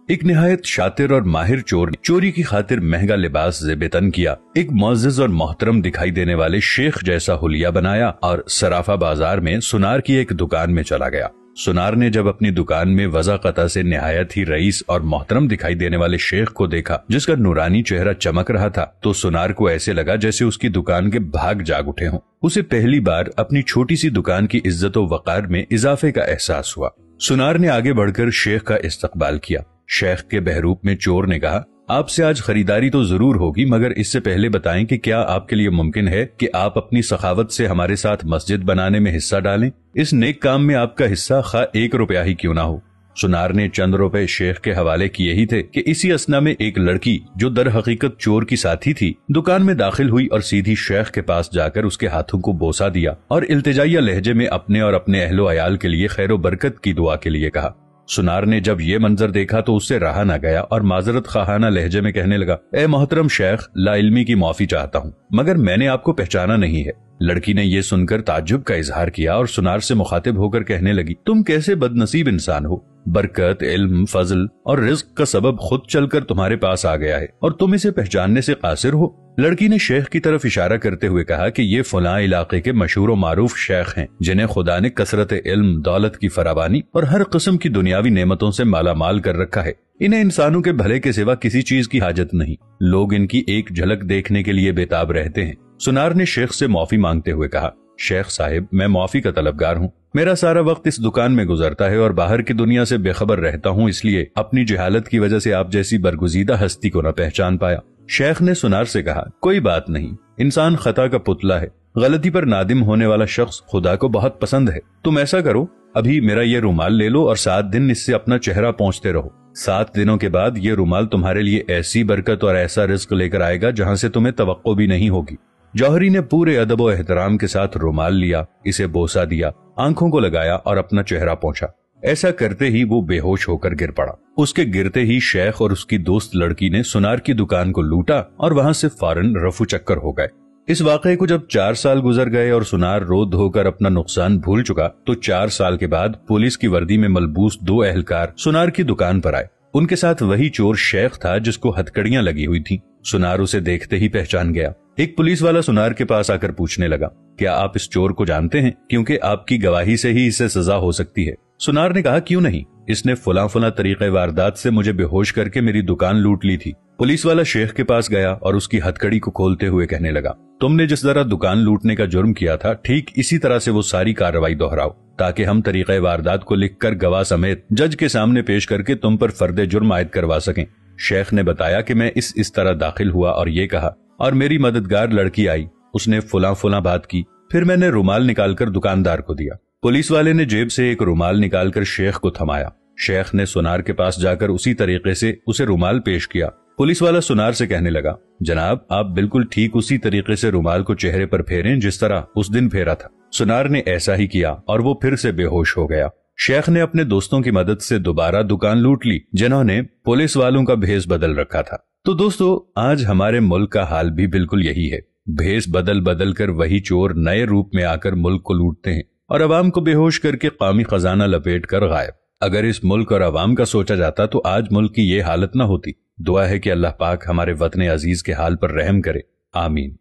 ایک نہایت شاطر اور ماہر چور نے چوری کی خاطر مہنگا لباس زیب تن کیا، ایک معزز اور محترم دکھائی دینے والے شیخ جیسا حلیہ بنایا اور صرافہ بازار میں سنار کی ایک دکان میں چلا گیا۔ سنار نے جب اپنی دکان میں وضع قطع سے نہایت ہی رئیس اور محترم دکھائی دینے والے شیخ کو دیکھا جس کا نورانی چہرہ چمک رہا تھا، تو سنار کو ایسے لگا جیسے اس کی دکان کے بھاگ جاگ اٹھے ہوں۔ اسے پہلی بار اپنی چھوٹی سی دکان کی عزت و وقار میں اضافے کا احساس ہوا۔ سنار نے آگے بڑھ کر شیخ کا استقبال کیا۔ شیخ کے بہروپ میں چور نے کہا، آپ سے آج خریداری تو ضرور ہوگی، مگر اس سے پہلے بتائیں کہ کیا آپ کے لیے ممکن ہے کہ آپ اپنی سخاوت سے ہمارے ساتھ مسجد بنانے میں حصہ ڈالیں؟ اس نیک کام میں آپ کا حصہ خواہ 1 روپیہ ہی کیوں نہ ہو۔ سنار نے چند روپے شیخ کے حوالے کیے ہی تھے کہ اسی اثنا میں ایک لڑکی جو در حقیقت چور کی ساتھی تھی دکان میں داخل ہوئی اور سیدھی شیخ کے پاس جا کر اس کے ہاتھوں کو بوسہ دیا اور التجائیہ لہجے میں اپنے اور اپنے اہل و عیال کے لیے خیر و برکت کی دعا کے لیے کہا۔ سنار نے جب یہ منظر دیکھا تو اس سے رہا نہ گیا اور معذرت خواہانہ لہجے میں کہنے لگا، اے محترم شیخ، لا علمی کی معافی چاہتا ہوں، مگر میں نے آپ کو پہچانا نہیں ہے۔ لڑکی نے یہ سن کر تعجب کا اظہار کیا اور سنار سے مخاطب ہو کر کہنے لگی، تم کیسے بد نصیب انسان ہو، برکت، علم، فضل اور رزق کا سبب خود چل کر تمہارے پاس آ گیا ہے اور تم اسے پہچاننے سے قاصر ہو۔ لڑکی نے شیخ کی طرف اشارہ کرتے ہوئے کہا کہ یہ فلاں علاقے کے مشہور و معروف شیخ ہیں جنہیں خدا نے کثرت علم، دولت کی فراوانی اور ہر قسم کی دنیاوی نعمتوں سے مالا مال کر رکھا ہے۔ انہیں انسانوں کے بھلے کے سوا کسی چیز کی حاجت نہیں، لوگ ان کی ایک جھلک دیکھنے کے لیے بےتاب رہتے ہیں۔ سنار نے شیخ سے معافی مانگتے ہوئے کہا، شیخ صاحب، میں معافی کا طلبگار ہوں، میرا سارا وقت اس دکان میں گزرتا ہے اور باہر کی دنیا سے بے خبر رہتا ہوں، اس لیے اپنی جہالت کی وجہ سے آپ جیسی برگزیدہ ہستی کو نہ پہچان پایا۔ شیخ نے سنار سے کہا، کوئی بات نہیں، انسان خطا کا پتلا ہے، غلطی پر نادم ہونے والا شخص خدا کو بہت پسند ہے۔ تم ایسا کرو، ابھی میرا یہ رومال لے لو اور 7 دن اس سے اپنا چہرہ پونچھتے رہو۔ 7 دنوں کے بعد یہ رومال تمہارے لیے ایسی برکت اور ایسا رزق لے کر آئے گا جہاں سے تمہیں توقع بھی نہیں ہوگی۔ جوہری نے پورے ادب و احترام کے ساتھ رومال لیا، اسے بوسہ دیا، آنکھوں کو لگایا اور اپنا چہرہ پونچھا۔ ایسا کرتے ہی وہ بے ہوش ہو کر گر پڑا۔ اس کے گرتے ہی شیخ اور اس کی دوست لڑکی نے سنار کی دکان کو لوٹا اور وہاں سے فوراً رفو چکر ہو گئے۔ اس واقعے کو جب 4 سال گزر گئے اور سنار رو دھو کر اپنا نقصان بھول چکا تو 4 سال کے بعد پولیس کی وردی میں ملبوس 2 اہلکار سنار کی دکان پر آئے۔ ان کے ساتھ وہی چور شیخ تھا جس کو ہتکڑیاں لگی ہوئی تھیں۔ سنار اسے دیکھتے ہی پہچان گیا۔ ایک پولیس والا سنار کے پاس آ کر پوچھنے لگا، کیا آپ اس چور کو جانتے ہیں؟ کیونکہ آپ کی گواہی سے ہی اسے سزا ہو سکتی ہے۔ سنار نے کہا، کیوں نہیں، اس نے فلاں طریقے واردات سے مجھے بے ہوش کر کے میری دکان لوٹ لی تھی۔ پولیس والا شیخ کے پاس گیا اور اس کی ہتکڑی کو کھولتے ہوئے کہنے لگا، تم نے جس طرح دکان لوٹنے کا جرم کیا تھا ٹھیک اسی طرح سے وہ ساری کارروائی دہراؤ تاکہ ہم طریقہ واردات کو لکھ کر گواہ سمیت جج کے سامنے پیش کر کے تم پر فرد جرم عائد کروا سکیں۔ شیخ نے بتایا کہ میں اس طرح داخل ہوا اور یہ کہا، اور میری مددگار لڑکی آئی، اس نے فلاں بات کی، پھر میں نے رومال نکال کر دکاندار کو دیا۔ پولیس والے نے جیب سے ایک رومال نکال کر شیخ کو تھمایا۔ شیخ نے سنار کے پاس جا کر اسی طریقے سے اسے رومال پیش کیا۔ پولیس والا سنار سے کہنے لگا، جناب آپ بالکل ٹھیک اسی طریقے سے رومال کو چہرے پر پھیریں جس طرح اس دن پھیرا تھا۔ سنار نے ایسا ہی کیا اور وہ پھر سے بے ہوش ہو گیا۔ شیخ نے اپنے دوستوں کی مدد سے دوبارہ دکان لوٹ لی جنہوں نے پولیس والوں کا بھیس بدل رکھا تھا۔ تو دوستو، آج ہمارے ملک کا حال بھی بالکل یہی ہے، بھیس بدل کر وہی چور نئے روپ میں آ کر ملک کو لوٹتے ہیں اور عوام کو بے ہوش کر کے قومی خزانہ لپیٹ کر غائب۔ اگر اس ملک اور عوام کا سوچا جاتا تو آج ملک کی یہ حالت نہ ہوتی۔ دعا ہے کہ اللہ پاک ہمارے وطن عزیز کے حال پر رحم کرے، آمین۔